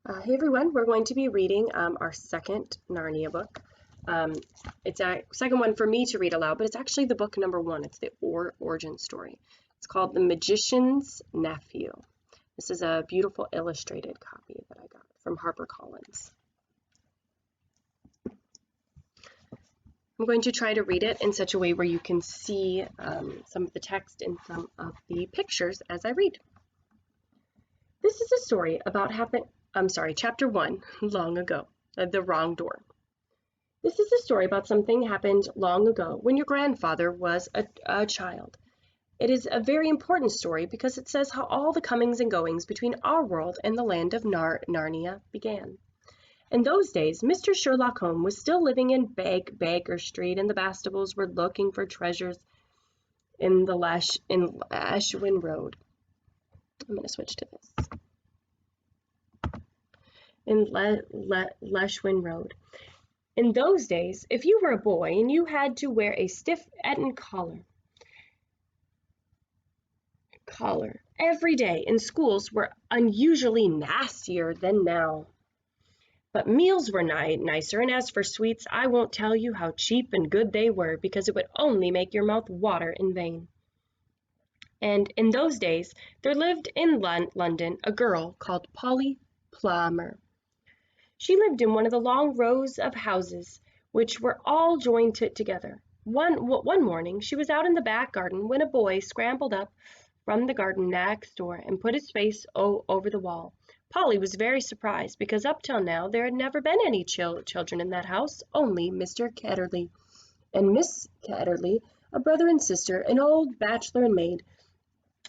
Hey everyone, we're going to be reading our second Narnia book. It's a second one for me to read aloud, but it's actually the book number one. It's the origin story. It's called The Magician's Nephew. This is a beautiful illustrated copy that I got from HarperCollins. I'm going to try to read it in such a way where you can see some of the text and some of the pictures as I read. This is a story about chapter 1, long ago, the wrong door. This is a story about something happened long ago when your grandfather was a child. It is a very important story because it says how all the comings and goings between our world and the land of Narnia began. In those days, Mr. Sherlock Holmes was still living in Baker Street, and the Bastables were looking for treasures in Ashwin Road. I'm going to switch to this. In Leshwin Road. In those days, if you were a boy and you had to wear a stiff Eton collar every day, and schools were unusually nastier than now. But meals were nicer, and as for sweets, I won't tell you how cheap and good they were, because it would only make your mouth water in vain. And in those days, there lived in London a girl called Polly Plummer. She lived in one of the long rows of houses, which were all joined together. One morning, she was out in the back garden when a boy scrambled up from the garden next door and put his face over the wall. Polly was very surprised because up till now there had never been any children in that house, only Mr. Catterley and Miss Catterley, a brother and sister, an old bachelor and maid,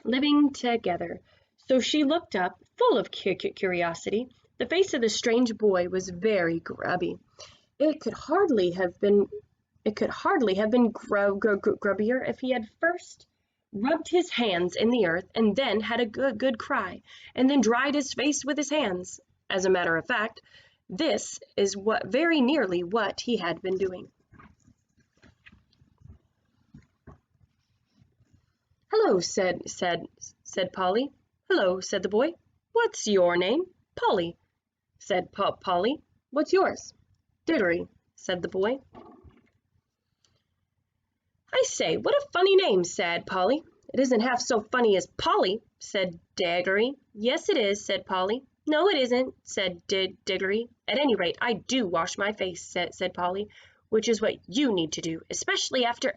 living together. So she looked up, full of curiosity. The face of the strange boy was very grubby. It could hardly have been grubbier if he had first rubbed his hands in the earth and then had a good cry, and then dried his face with his hands. As a matter of fact, this is very nearly what he had been doing. "Hello," said Polly. "Hello," said the boy. "What's your name?" "Polly," said Polly. "What's yours?" "Diggory," said the boy. "I say, what a funny name," said Polly. "It isn't half so funny as Polly," said Diggory. "Yes, it is," said Polly. "No, it isn't," said Diggory. "At any rate, I do wash my face," said Polly, "which is what you need to do, especially after—"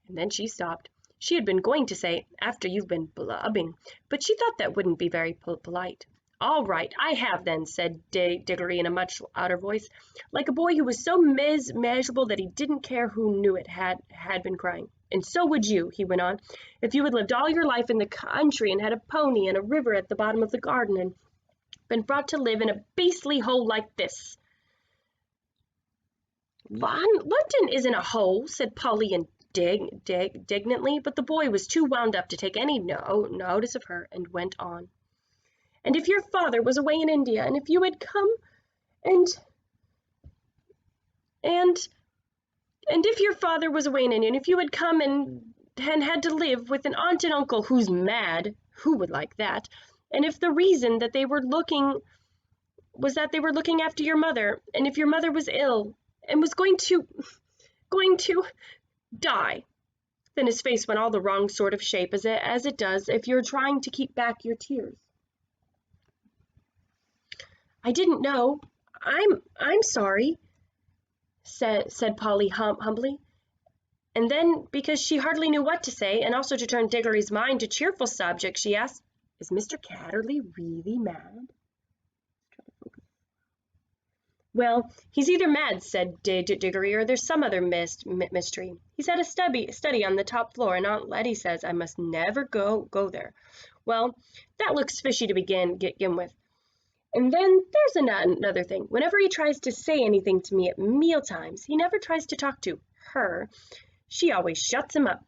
And then she stopped. She had been going to say, "after you've been blubbing," but she thought that wouldn't be very polite. "All right, I have then," said Diggory in a much louder voice, like a boy who was so miserable that he didn't care who knew it had been crying. "And so would you," he went on, "if you had lived all your life in the country and had a pony and a river at the bottom of the garden and been brought to live in a beastly hole like this." "London isn't a hole," said Polly indignantly, but the boy was too wound up to take any notice of her, and went on. "And if your father was away in India, and if you had come and if your father was away in India, and if you had come and had to live with an aunt and uncle who's mad, who would like that? And if the reason that they were looking was that they were looking after your mother, and if your mother was ill and was going to die," then his face went all the wrong sort of shape, as it does if you're trying to keep back your tears. "I didn't know. I'm sorry," said Polly humbly. And then, because she hardly knew what to say, and also to turn Diggory's mind to cheerful subjects, she asked, "Is Mr. Catterley really mad?" "Well, he's either mad," said Diggory, "or there's some other mystery. He's had a study on the top floor, and Aunt Letty says I must never go there. Well, that looks fishy to begin with. And then there's another thing. Whenever he tries to say anything to me at meal times, he never tries to talk to her. She always shuts him up.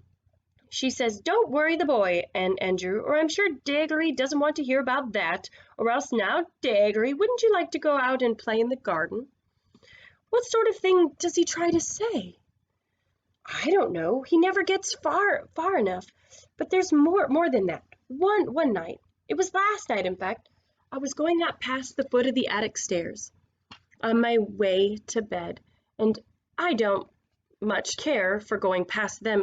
She says, 'Don't worry the boy, Andrew,' or I'm sure Diggory doesn't want to hear about that, or else, 'Now, Diggory, wouldn't you like to go out and play in the garden?' What sort of thing does he try to say? I don't know. He never gets far enough. But there's more than that. One night, it was last night, in fact, I was going up past the foot of the attic stairs on my way to bed, and I don't much care for going past them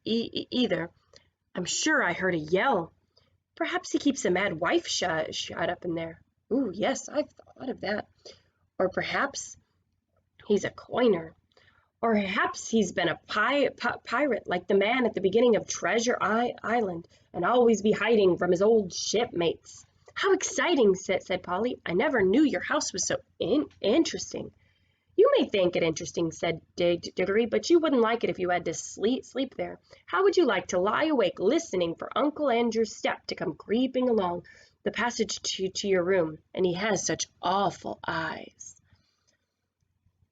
either. I'm sure I heard a yell. Perhaps he keeps a mad wife shut up in there. Ooh, yes, I've thought of that. Or perhaps he's a coiner. Or perhaps he's been a pirate like the man at the beginning of Treasure Island and always be hiding from his old shipmates. How exciting, said Polly. I never knew your house was so interesting. You may think it interesting, said Diggory, but you wouldn't like it if you had to sleep there. How would you like to lie awake listening for Uncle Andrew's step to come creeping along the passage to your room? And he has such awful eyes.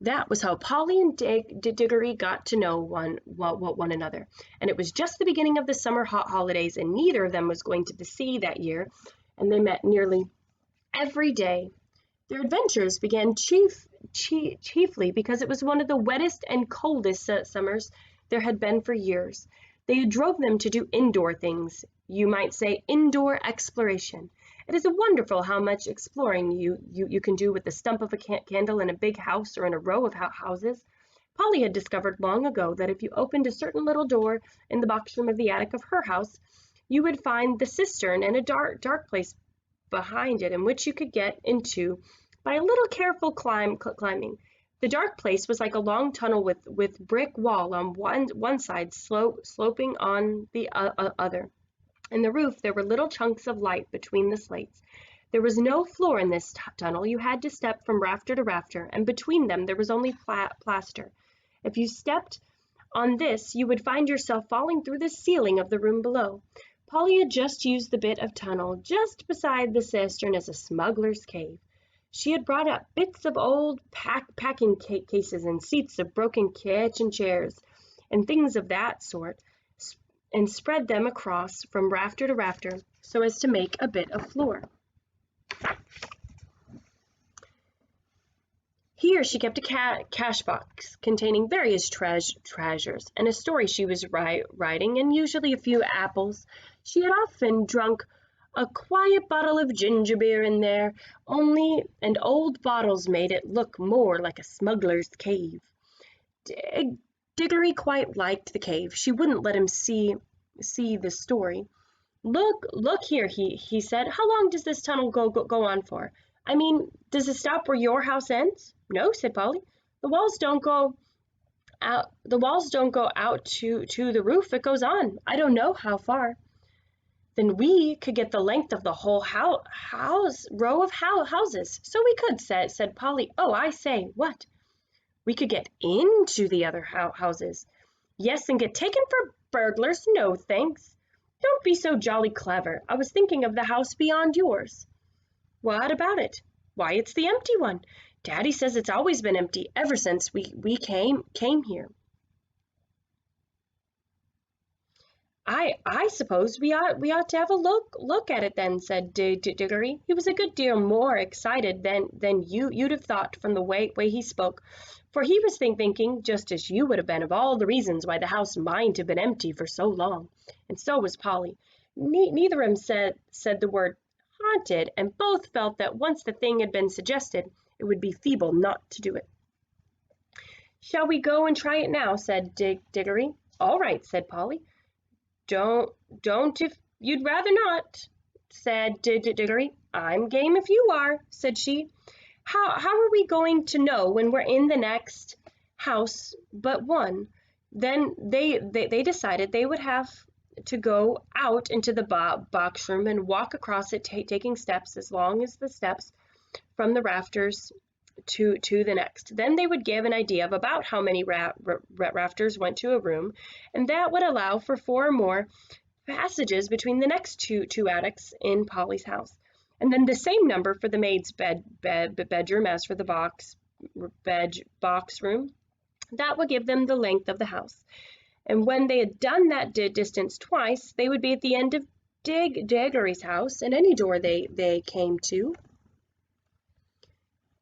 That was how Polly and Diggory got to know one another. And it was just the beginning of the summer holidays, and neither of them was going to the sea that year, and they met nearly every day. Their adventures began chiefly because it was one of the wettest and coldest summers there had been for years. They drove them to do indoor things, you might say indoor exploration. It is wonderful how much exploring you can do with the stump of a candle in a big house or in a row of houses. Polly had discovered long ago that if you opened a certain little door in the box room of the attic of her house, you would find the cistern and a dark place behind it in which you could get into by a little careful climbing. The dark place was like a long tunnel with brick wall on one side sloping on the other. In the roof, there were little chunks of light between the slates. There was no floor in this tunnel. You had to step from rafter to rafter, and between them there was only plaster. If you stepped on this, you would find yourself falling through the ceiling of the room below. Polly had just used the bit of tunnel just beside the cistern as a smuggler's cave. She had brought up bits of old packing cases and seats of broken kitchen chairs and things of that sort, and spread them across from rafter to rafter so as to make a bit of floor. Here she kept a cash box containing various treasures and a story she was writing, and usually a few apples. She had often drunk a quiet bottle of ginger beer in there, and old bottles made it look more like a smuggler's cave. Diggory quite liked the cave. She wouldn't let him see the story. Look here, he said. How long does this tunnel go on for? I mean, does it stop where your house ends? No, said Polly. The walls don't go out to the roof. It goes on. I don't know how far. Then we could get the length of the whole row of houses. So we could, said Polly. Oh, I say, what? We could get into the other houses. Yes, and get taken for burglars. No, thanks. Don't be so jolly clever. I was thinking of the house beyond yours. What about it? Why, it's the empty one. Daddy says it's always been empty ever since we came here. I suppose we ought to have a look at it then, said Diggory. He was a good deal more excited than you'd have thought from the way he spoke, for he was thinking, just as you would have been, of all the reasons why the house might have been empty for so long. And so was Polly. Neither of them said the word haunted, and both felt that once the thing had been suggested, it would be feeble not to do it. Shall we go and try it now? Said Diggory. All right, said Polly. Don't if you'd rather not, said Diggory. I'm game if you are, said she. How are we going to know when we're in the next house but one? Then they decided they would have to go out into the box room and walk across it, taking steps as long as the steps from the rafters to the next. Then they would give an idea of about how many rafters went to a room, and that would allow for 4 more passages between the next two attics in Polly's house. And then the same number for the maid's bedroom as for the box room. That would give them the length of the house. And when they had done that distance twice, they would be at the end of Diggory's house, and any door they came to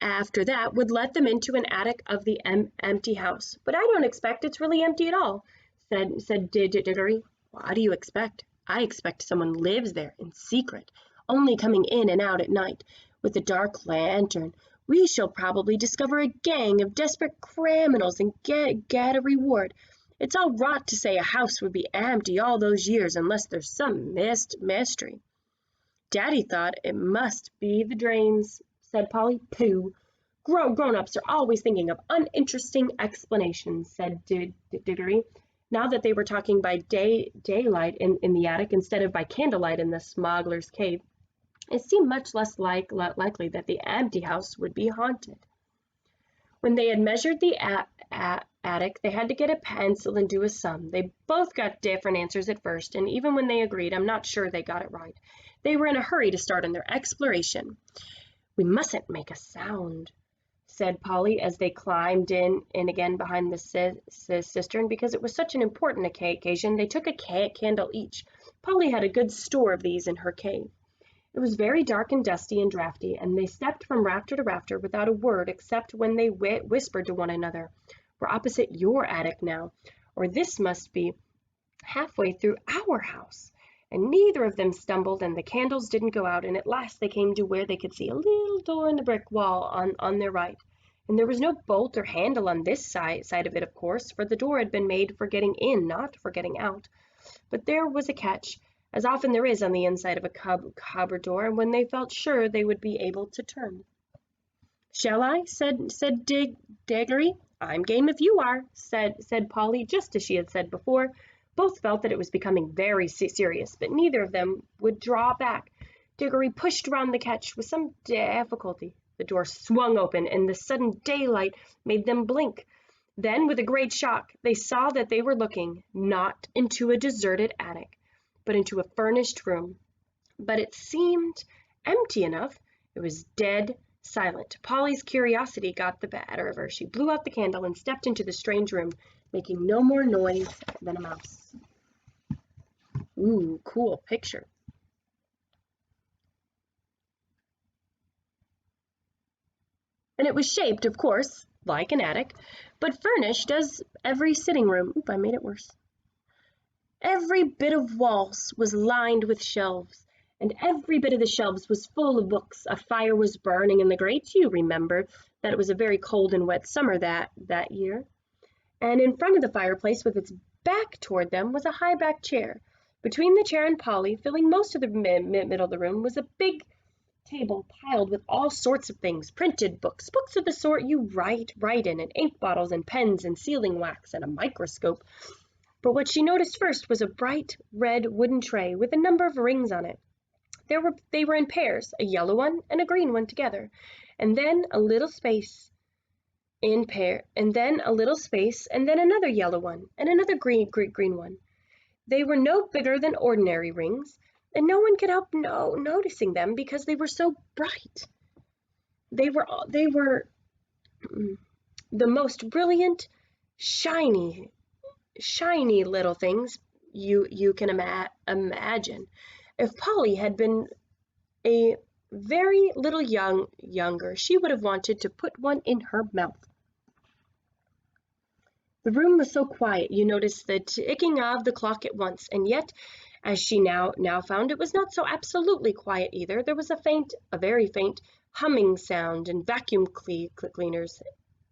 after that would let them into an attic of the empty house. But I don't expect it's really empty at all, said Diggory. What do you expect? I expect someone lives there in secret, only coming in and out at night. With a dark lantern, we shall probably discover a gang of desperate criminals and get a reward. It's all rot to say a house would be empty all those years unless there's some mystery." "Daddy thought it must be the drains," said Polly. "Pooh! Grown-ups are always thinking of uninteresting explanations," said Diggory. Now that they were talking by daylight in the attic instead of by candlelight in the smuggler's cave, it seemed much less likely that the empty house would be haunted. When they had measured the attic, they had to get a pencil and do a sum. They both got different answers at first, and even when they agreed, I'm not sure they got it right. They were in a hurry to start on their exploration. "We mustn't make a sound," said Polly as they climbed in again behind the cistern, because it was such an important occasion. They took a candle each. Polly had a good store of these in her cave. It was very dark and dusty and drafty, and they stepped from rafter to rafter without a word except when they whispered to one another. "We're opposite your attic now, or this must be halfway through our house." And neither of them stumbled, and the candles didn't go out, and at last they came to where they could see a little door in the brick wall on their right. And there was no bolt or handle on this side of it, of course, for the door had been made for getting in, not for getting out. But there was a catch, as often there is on the inside of a cupboard door, and when they felt sure they would be able to turn. "Shall I?" said Diggory. "I'm game if you are," said Polly, just as she had said before. Both felt that it was becoming very serious, but neither of them would draw back. Diggory pushed around the catch with some difficulty. The door swung open, and the sudden daylight made them blink. Then, with a great shock, they saw that they were looking not into a deserted attic, but into a furnished room. But it seemed empty enough. It was dead silent. Polly's curiosity got the better of her. She blew out the candle and stepped into the strange room, making no more noise than a mouse. Ooh, cool picture. And it was shaped, of course, like an attic, but furnished as every sitting room. Oop, I made it worse. Every bit of walls was lined with shelves, and every bit of the shelves was full of books. A fire was burning in the grate. You remember that it was a very cold and wet summer that year. And in front of the fireplace, with its back toward them, was a high-backed chair. Between the chair and Polly, filling most of the middle of the room, was a big table piled with all sorts of things, printed books of the sort you write in, and ink bottles and pens and sealing wax and a microscope. But what she noticed first was a bright red wooden tray with a number of rings on it. They were in pairs, a yellow one and a green one together, and then a little space in pair, and then a little space, and then another yellow one, and another green one. They were no bigger than ordinary rings, and no one could help noticing them because they were so bright. They were the most brilliant, shiny little things you can imagine. If Polly had been a very little younger, she would have wanted to put one in her mouth. The room was so quiet you noticed the ticking of the clock at once, and yet, as she now found, it was not so absolutely quiet either. There was a very faint humming sound, and vacuum cleaners.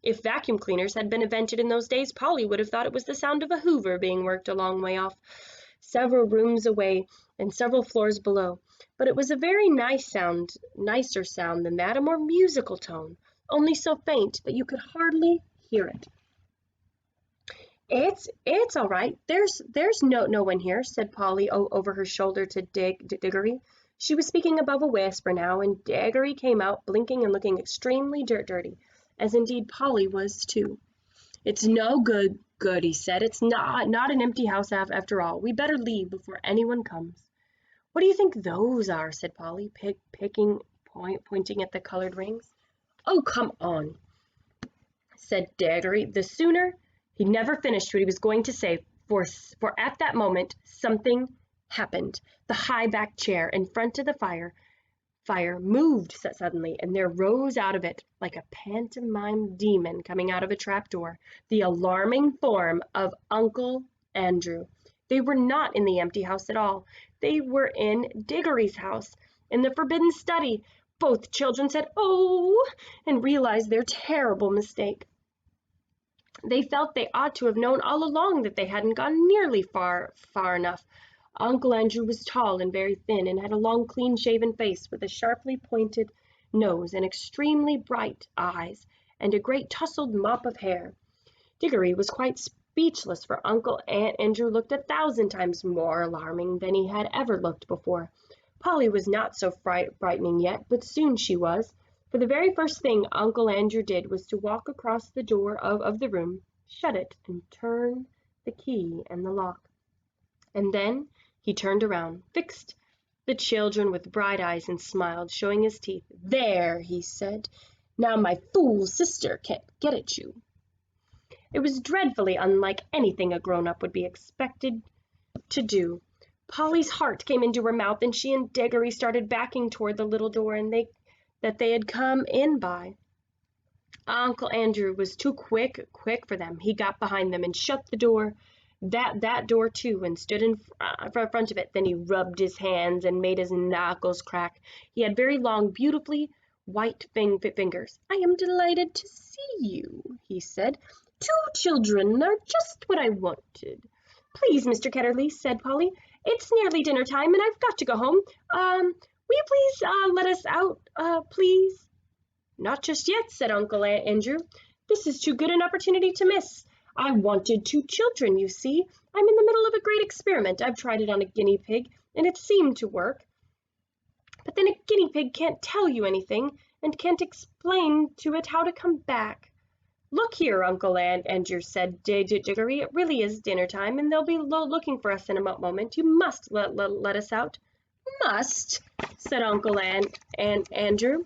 If vacuum cleaners had been invented in those days, Polly would have thought it was the sound of a hoover being worked a long way off, several rooms away and several floors below. But it was a very nicer sound than that, a more musical tone, only so faint that you could hardly hear it. It's all right. There's no one here," said Polly over her shoulder to Diggory. She was speaking above a whisper now, and Diggory came out blinking and looking extremely dirty, as indeed Polly was too. "It's no good," he said. "It's not an empty house after all. We better leave before anyone comes." "What do you think those are?" said Polly, pointing at the colored rings. "Oh, come on," said Diggory. The sooner he never finished what he was going to say, for at that moment something happened. The high-backed chair in front of the fire moved suddenly, and there rose out of it, like a pantomime demon coming out of a trapdoor, the alarming form of Uncle Andrew. They were not in the empty house at all. They were in Diggory's house, in the forbidden study. Both children said, "Oh," and realized their terrible mistake. They felt they ought to have known all along that they hadn't gone nearly far enough. Uncle Andrew was tall and very thin, and had a long, clean-shaven face with a sharply pointed nose and extremely bright eyes, and a great tousled mop of hair. Diggory was quite speechless, for Uncle Andrew looked 1,000 times more alarming than he had ever looked before. Polly was not so frightening yet, but soon she was. For the very first thing Uncle Andrew did was to walk across the door of the room, shut it, and turn the key in the lock. And then he turned around, fixed the children with bright eyes, and smiled, showing his teeth. "There," he said, "now my fool sister can't get at you." It was dreadfully unlike anything a grown-up would be expected to do. Polly's heart came into her mouth, and she and Diggory started backing toward the little door that they had come in by. Uncle Andrew was too quick for them. He got behind them and shut the door, that door too, and stood in front of it. Then he rubbed his hands and made his knuckles crack. He had very long, beautifully white fingers. "I am delighted to see you," he said. "Two children are just what I wanted." "Please, Mr. Ketterly," said Polly, "it's nearly dinner time, and I've got to go home. Will you please let us out, please?" "Not just yet," said Uncle Andrew. "This is too good an opportunity to miss. I wanted two children, you see. I'm in the middle of a great experiment. I've tried it on a guinea pig, and it seemed to work. But then a guinea pig can't tell you anything, and can't explain to it how to come back." "Look here, Uncle Andrew," said Diggory, "it really is dinner time, and they'll be looking for us in a moment. You must let us out." "Must," said Uncle Andrew.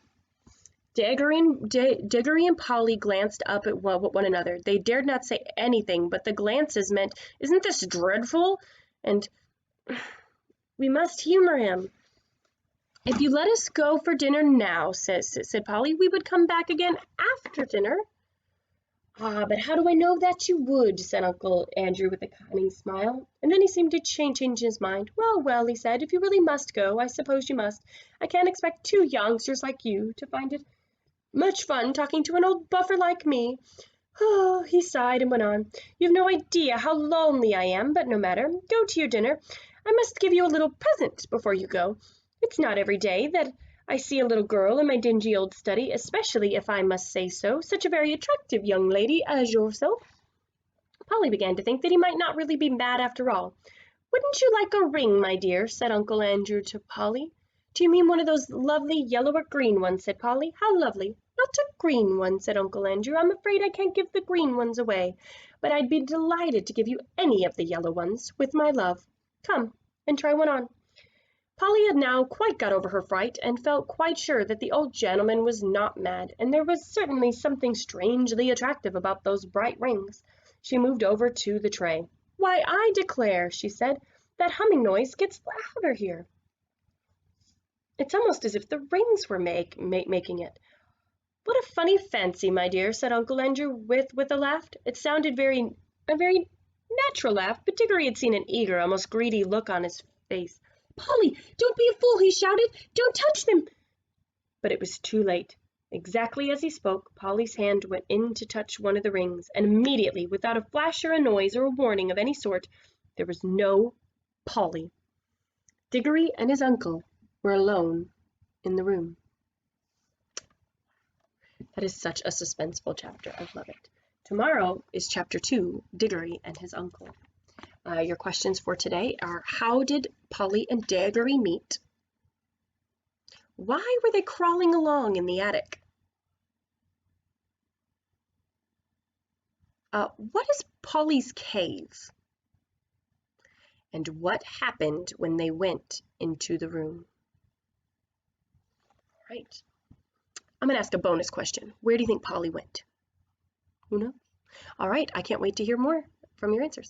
Diggory and Polly glanced up at one another. They dared not say anything, but the glances meant, "Isn't this dreadful?" and "We must humor him." "If you let us go for dinner now," said Polly, "we would come back again after dinner." "Ah, but how do I know that you would?" said Uncle Andrew with a cunning smile. And then he seemed to change his mind. Well," he said, "if you really must go, I suppose you must. I can't expect two youngsters like you to find it much fun talking to an old buffer like me." "Oh," he sighed and went on, "you've no idea how lonely I am, but no matter. Go to your dinner. I must give you a little present before you go. It's not every day that I see a little girl in my dingy old study, especially, if I must say so, such a very attractive young lady as yourself." Polly began to think that he might not really be mad after all. "Wouldn't you like a ring, my dear?" said Uncle Andrew to Polly. "Do you mean one of those lovely yellow or green ones?" said Polly. "How lovely." "Not a green one," said Uncle Andrew. "I'm afraid I can't give the green ones away, but I'd be delighted to give you any of the yellow ones, with my love. Come and try one on." Polly had now quite got over her fright, and felt quite sure that the old gentleman was not mad, and there was certainly something strangely attractive about those bright rings. She moved over to the tray. "Why, I declare," she said, "that humming noise gets louder here. It's almost as if the rings were making it." "What a funny fancy, my dear," said Uncle Andrew with a laugh. It sounded a very natural laugh, but Diggory had seen an eager, almost greedy look on his face. "Polly, don't be a fool," he shouted. "Don't touch them." But it was too late. Exactly as he spoke, Polly's hand went in to touch one of the rings, and immediately, without a flash or a noise or a warning of any sort, there was no Polly. Diggory and his uncle were alone in the room. That is such a suspenseful chapter. I love it. Tomorrow is chapter 2, Diggory and his uncle. Your questions for today are: how did Polly and Diggory meet? Why were they crawling along in the attic? What is Polly's cave? And what happened when they went into the room? All right. I'm going to ask a bonus question. Where do you think Polly went? Who knows? All right. I can't wait to hear more from your answers.